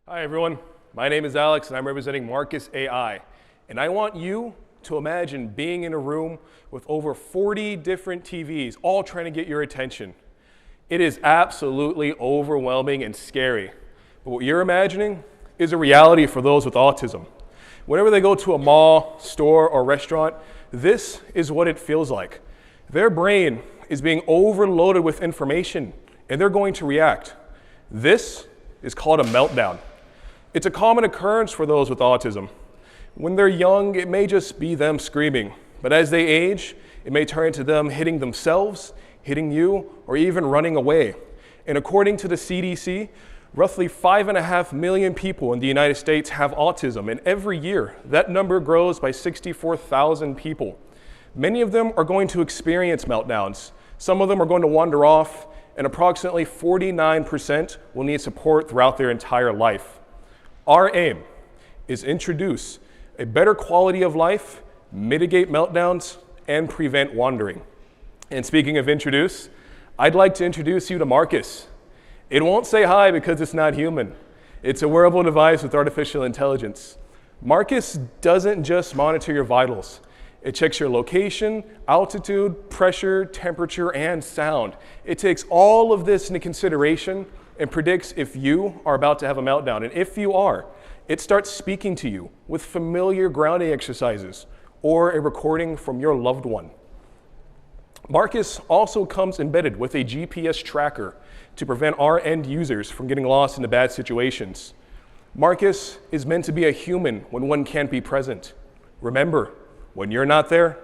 Hi everyone, my name is Alex and I'm representing Markus AI. And I want you to imagine being in a room with over 40 different TVs, all trying to get your attention. It is absolutely overwhelming and scary. But what you're imagining is a reality for those with autism. Whenever they go to a mall, store, or restaurant, this is what it feels like. Their brain is being overloaded with information and they're going to react. This is called a meltdown. It's a common occurrence for those with autism. When they're young, it may just be them screaming, but as they age, it may turn into them hitting themselves, hitting you, or even running away. And according to the CDC, roughly 5.5 million people in the United States have autism, and every year, that number grows by 64,000 people. Many of them are going to experience meltdowns. Some of them are going to wander off, and approximately 49% will need support throughout their entire life. Our aim is introduce a better quality of life, mitigate meltdowns, and prevent wandering. And speaking of introduce, I'd like to introduce you to Markus. It won't say hi because it's not human. It's a wearable device with artificial intelligence. Markus doesn't just monitor your vitals. It checks your location, altitude, pressure, temperature, and sound. It takes all of this into consideration and predicts if you are about to have a meltdown. And if you are, it starts speaking to you with familiar grounding exercises or a recording from your loved one. Markus also comes embedded with a GPS tracker to prevent our end users from getting lost into bad situations. Markus is meant to be a human when one can't be present. Remember, when you're not there,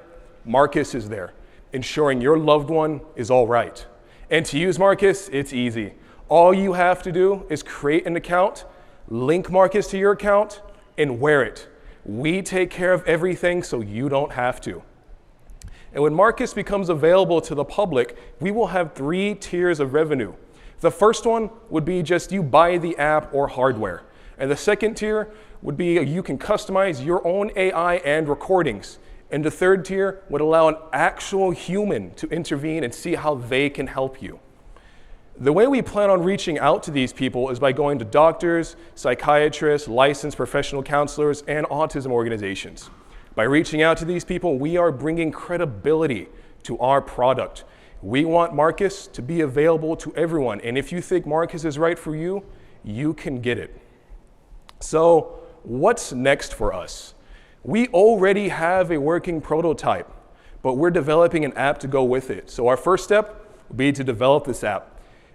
Markus is there, ensuring your loved one is all right. And to use Markus, it's easy. All you have to do is create an account, link Markus to your account, and wear it. We take care of everything so you don't have to. And when Markus becomes available to the public, we will have 3 tiers of revenue. The first one would be just you buy the app or hardware. And the second tier would be you can customize your own AI and recordings. And the third tier would allow an actual human to intervene and see how they can help you. The way we plan on reaching out to these people is by going to doctors, psychiatrists, licensed professional counselors, and autism organizations. By reaching out to these people, we are bringing credibility to our product. We want Markus to be available to everyone, and if you think Markus is right for you, you can get it. So, what's next for us? We already have a working prototype, but we're developing an app to go with it. So our first step will be to develop this app.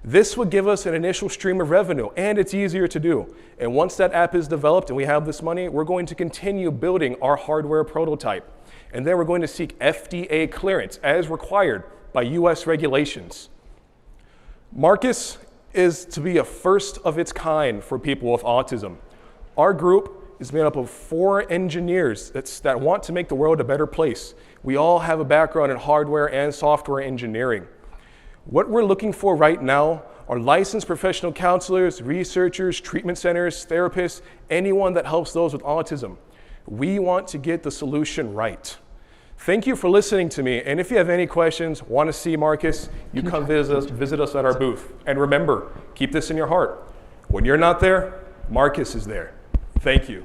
This would give us an initial stream of revenue, and it's easier to do. And once that app is developed and we have this money, we're going to continue building our hardware prototype. And then we're going to seek FDA clearance as required by US regulations. Markus is to be a first of its kind for people with autism. Our group is made up of 4 engineers that want to make the world a better place. We all have a background in hardware and software engineering. What we're looking for right now are licensed professional counselors, researchers, treatment centers, therapists, anyone that helps those with autism. We want to get the solution right. Thank you for listening to me, and if you have any questions, want to see Markus, you come visit us at our booth. And remember, keep this in your heart. When you're not there, Markus is there. Thank you.